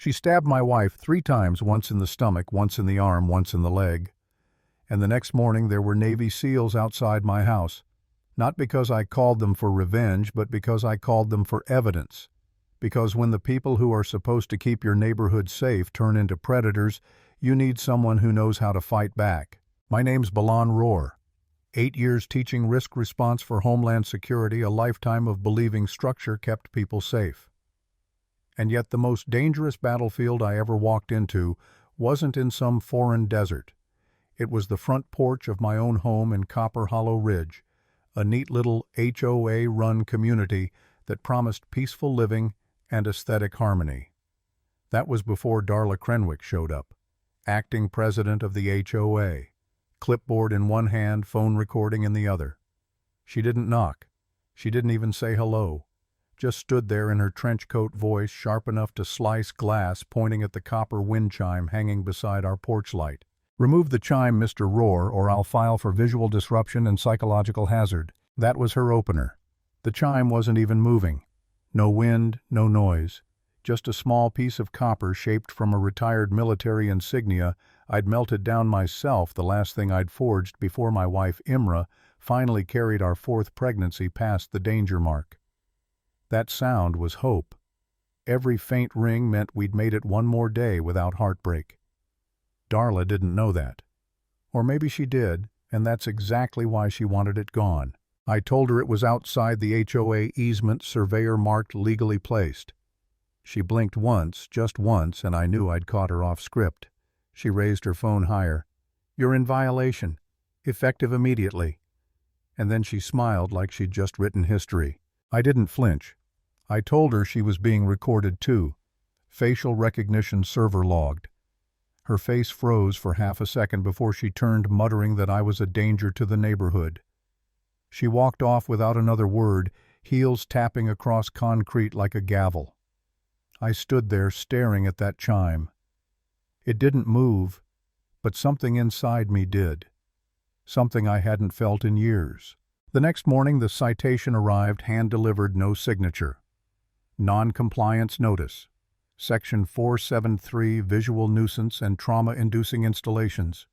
She stabbed my wife 3 times, once in the stomach, once in the arm, once in the leg. And the next morning there were Navy SEALs outside my house. Not because I called them for revenge, but because I called them for evidence. Because when the people who are supposed to keep your neighborhood safe turn into predators, you need someone who knows how to fight back. My name's Balan Roar. 8 years teaching risk response for Homeland Security, a lifetime of believing structure kept people safe. And yet the most dangerous battlefield I ever walked into wasn't in some foreign desert. It was the front porch of my own home in Copper Hollow Ridge, a neat little HOA-run community that promised peaceful living and aesthetic harmony. That was before Darla Crenwick showed up, acting president of the HOA, clipboard in one hand, phone recording in the other. She didn't knock. She didn't even say hello. Just stood there in her trench coat voice, sharp enough to slice glass, pointing at the copper wind chime hanging beside our porch light. "Remove the chime, Mr. Roar, or I'll file for visual disruption and psychological hazard." That was her opener. The chime wasn't even moving. No wind, no noise. Just a small piece of copper shaped from a retired military insignia I'd melted down myself, the last thing I'd forged before my wife Imra finally carried our 4th pregnancy past the danger mark. That sound was hope. Every faint ring meant we'd made it one more day without heartbreak. Darla didn't know that. Or maybe she did, and that's exactly why she wanted it gone. I told her it was outside the HOA easement, surveyor marked legally placed. She blinked once, just once, and I knew I'd caught her off script. She raised her phone higher. "You're in violation. Effective immediately." And then she smiled like she'd just written history. I didn't flinch. I told her she was being recorded too. Facial recognition server logged. Her face froze for half a second before she turned, muttering that I was a danger to the neighborhood. She walked off without another word, heels tapping across concrete like a gavel. I stood there staring at that chime. It didn't move, but something inside me did. Something I hadn't felt in years. The next morning the citation arrived, hand-delivered, no signature. Non-compliance notice. Section 473, visual nuisance and trauma-inducing installations.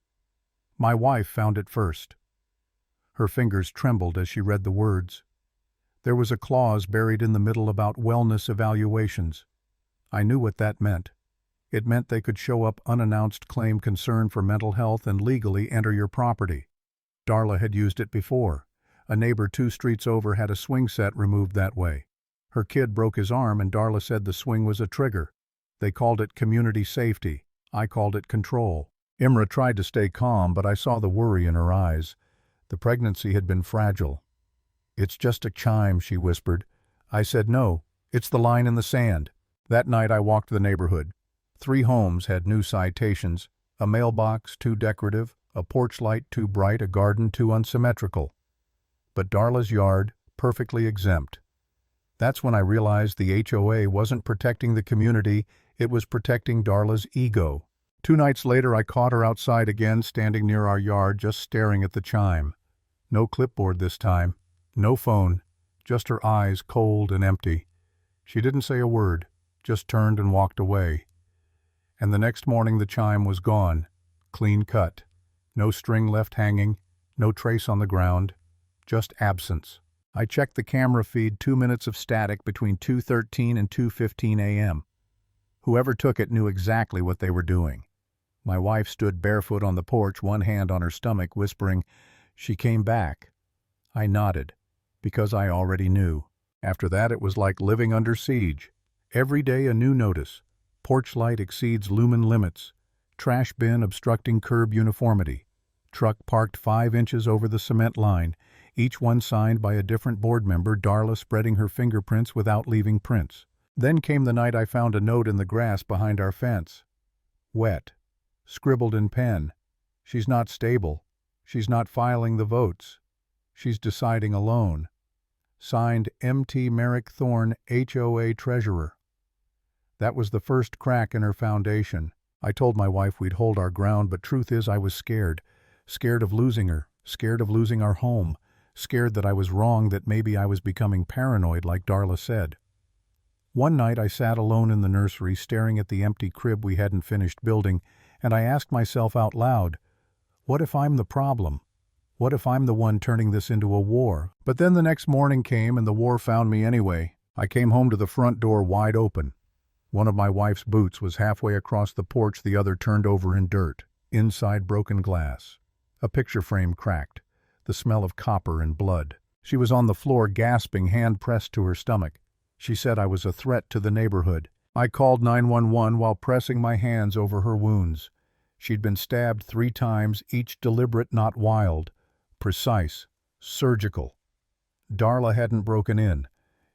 My wife found it first. Her fingers trembled as she read the words. There was a clause buried in the middle about wellness evaluations. I knew what that meant. It meant they could show up unannounced, claim concern for mental health, and legally enter your property. Darla had used it before. A neighbor 2 streets over had a swing set removed that way. Her kid broke his arm and Darla said the swing was a trigger. They called it community safety. I called it control. Imra tried to stay calm, but I saw the worry in her eyes. The pregnancy had been fragile. "It's just a chime," she whispered. I said, "No, it's the line in the sand." That night I walked the neighborhood. 3 homes had new citations, a mailbox too decorative, a porch light too bright, a garden too unsymmetrical. But Darla's yard, perfectly exempt. That's when I realized the HOA wasn't protecting the community, it was protecting Darla's ego. 2 nights later I caught her outside again, standing near our yard, just staring at the chime. No clipboard this time, no phone, just her eyes cold and empty. She didn't say a word, just turned and walked away. And the next morning the chime was gone, clean cut. No string left hanging, no trace on the ground, just absence. I checked the camera feed, 2 minutes of static between 2:13 and 2:15 a.m. Whoever took it knew exactly what they were doing. My wife stood barefoot on the porch, one hand on her stomach, whispering, "She came back." I nodded, because I already knew. After that it was like living under siege. Every day a new notice. Porch light exceeds lumen limits. Trash bin obstructing curb uniformity. Truck parked 5 inches over the cement line, each one signed by a different board member, Darla spreading her fingerprints without leaving prints. Then came the night I found a note in the grass behind our fence. Wet. Scribbled in pen. "She's not stable. She's not filing the votes. She's deciding alone." Signed M.T. Merrick Thorne, HOA Treasurer. That was the first crack in her foundation. I told my wife we'd hold our ground, but truth is I was scared. Scared of losing her. Scared of losing our home. Scared that I was wrong, that maybe I was becoming paranoid like Darla said. One night I sat alone in the nursery staring at the empty crib we hadn't finished building, and I asked myself out loud, what if I'm the problem? What if I'm the one turning this into a war? But then the next morning came and the war found me anyway. I came home to the front door wide open. One of my wife's boots was halfway across the porch, the other turned over in dirt. Inside, broken glass. A picture frame cracked. The smell of copper and blood. She was on the floor gasping, hand pressed to her stomach. She said I was a threat to the neighborhood. I called 911 while pressing my hands over her wounds. She'd been stabbed 3 times, each deliberate, not wild. Precise. Surgical. Darla hadn't broken in.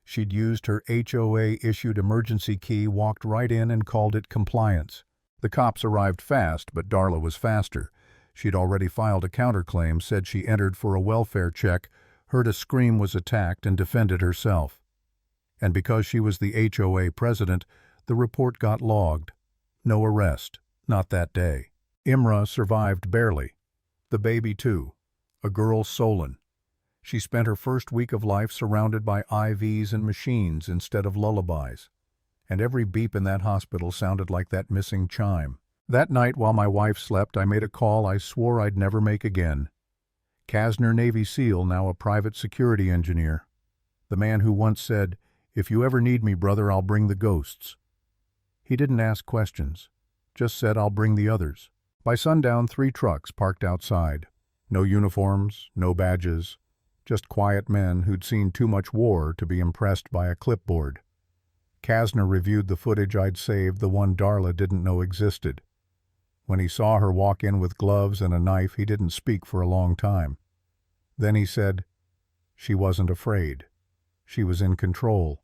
She'd used her HOA-issued emergency key, walked right in and called it compliance. The cops arrived fast, but Darla was faster. She'd already filed a counterclaim, said she entered for a welfare check, heard a scream, was attacked, and defended herself. And because she was the HOA president, the report got logged. No arrest. Not that day. Imra survived barely. The baby, too. A girl, Solon. She spent her first week of life surrounded by IVs and machines instead of lullabies. And every beep in that hospital sounded like that missing chime. That night, while my wife slept, I made a call I swore I'd never make again. Kasner, Navy SEAL, now a private security engineer. The man who once said, "If you ever need me, brother, I'll bring the ghosts." He didn't ask questions. Just said, "I'll bring the others." By sundown, 3 trucks parked outside. No uniforms, no badges. Just quiet men who'd seen too much war to be impressed by a clipboard. Kasner reviewed the footage I'd saved, the one Darla didn't know existed. When he saw her walk in with gloves and a knife, he didn't speak for a long time. Then he said, she wasn't afraid. She was in control,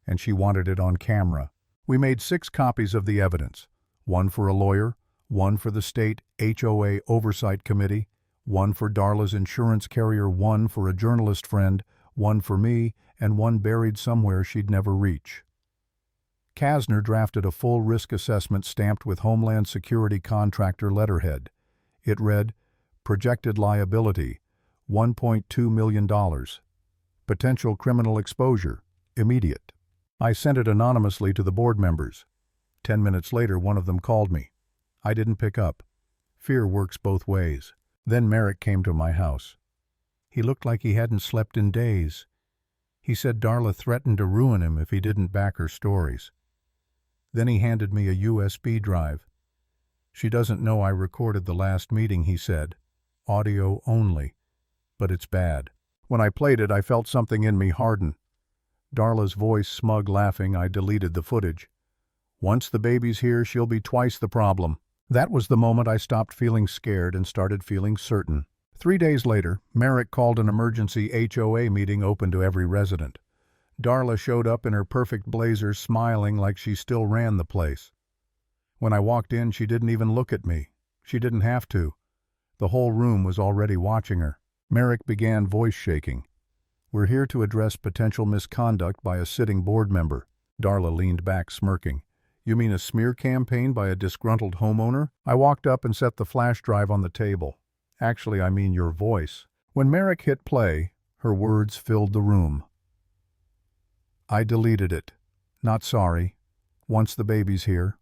and she wanted it on camera. We made 6 copies of the evidence, 1 for a lawyer, 1 for the state HOA Oversight Committee, 1 for Darla's insurance carrier, 1 for a journalist friend, 1 for me, and 1 buried somewhere she'd never reach. Kasner drafted a full risk assessment stamped with Homeland Security contractor letterhead. It read, projected liability, $1.2 million. Potential criminal exposure, immediate. I sent it anonymously to the board members. 10 minutes later, one of them called me. I didn't pick up. Fear works both ways. Then Merrick came to my house. He looked like he hadn't slept in days. He said Darla threatened to ruin him if he didn't back her stories. Then he handed me a USB drive. She doesn't know I recorded the last meeting, he said. Audio only. But it's bad. When I played it, I felt something in me harden. Darla's voice, smug, laughing. I deleted the footage. Once the baby's here, she'll be twice the problem. That was the moment I stopped feeling scared and started feeling certain. 3 days later, Merrick called an emergency HOA meeting open to every resident. Darla showed up in her perfect blazer, smiling like she still ran the place. When I walked in, she didn't even look at me. She didn't have to. The whole room was already watching her. Merrick began, voice shaking. We're here to address potential misconduct by a sitting board member. Darla leaned back, smirking. You mean a smear campaign by a disgruntled homeowner? I walked up and set the flash drive on the table. Actually, I mean your voice. When Merrick hit play, her words filled the room. I deleted it. Not sorry. Once the baby's here.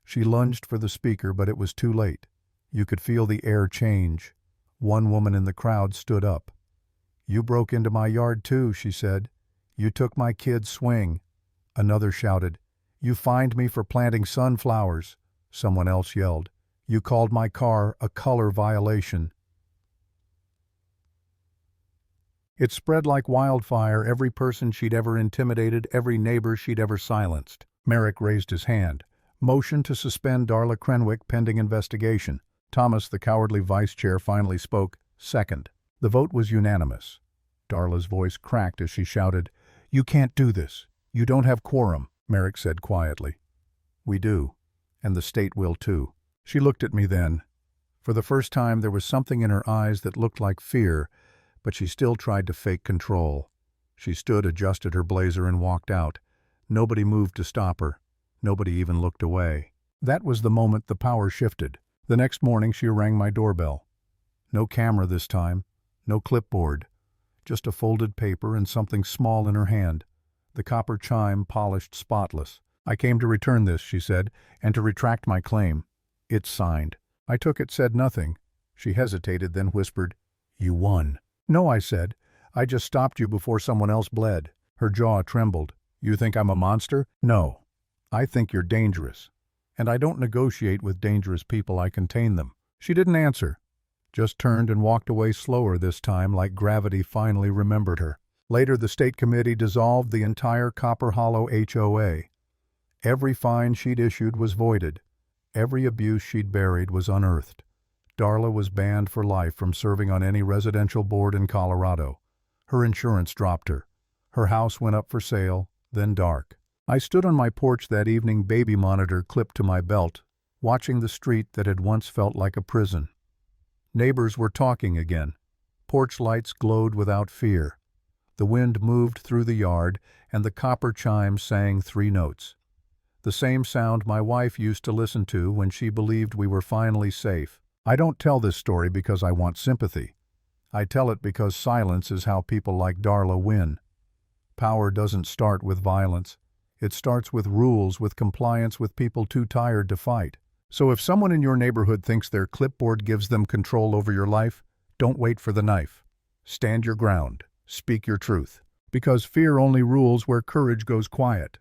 She lunged for the speaker, but it was too late. You could feel the air change. One woman in the crowd stood up. You broke into my yard too, she said. You took my kid's swing. Another shouted. You fined me for planting sunflowers. Someone else yelled. You called my car a color violation. It spread like wildfire, every person she'd ever intimidated, every neighbor she'd ever silenced. Merrick raised his hand. Motion to suspend Darla Crenwick pending investigation. Thomas, the cowardly vice chair, finally spoke. Second. The vote was unanimous. Darla's voice cracked as she shouted, You can't do this. You don't have quorum. Merrick said quietly. We do. And the state will too. She looked at me then. For the first time there was something in her eyes that looked like fear, but she still tried to fake control. She stood, adjusted her blazer, and walked out. Nobody moved to stop her. Nobody even looked away. That was the moment the power shifted. The next morning she rang my doorbell. No camera this time, no clipboard, just a folded paper and something small in her hand. the copper chime polished spotless. "I came to return this," she said, "and to retract my claim. It's signed." I took it, said nothing. She hesitated, then whispered, "You won." "No," I said. "I just stopped you before someone else bled." Her jaw trembled. "You think I'm a monster?" "No. I think you're dangerous. And I don't negotiate with dangerous people, I contain them." She didn't answer, just turned and walked away slower this time, like gravity finally remembered her. Later, the state committee dissolved the entire Copper Hollow HOA. Every fine she'd issued was voided. Every abuse she'd buried was unearthed. Darla was banned for life from serving on any residential board in Colorado. Her insurance dropped her. Her house went up for sale, then dark. I stood on my porch that evening, baby monitor clipped to my belt, watching the street that had once felt like a prison. Neighbors were talking again. Porch lights glowed without fear. The wind moved through the yard, and the copper chimes sang 3 notes. The same sound my wife used to listen to when she believed we were finally safe. I don't tell this story because I want sympathy. I tell it because silence is how people like Darla win. Power doesn't start with violence. It starts with rules, with compliance, with people too tired to fight. So if someone in your neighborhood thinks their clipboard gives them control over your life, don't wait for the knife. Stand your ground. Speak your truth. Because fear only rules where courage goes quiet.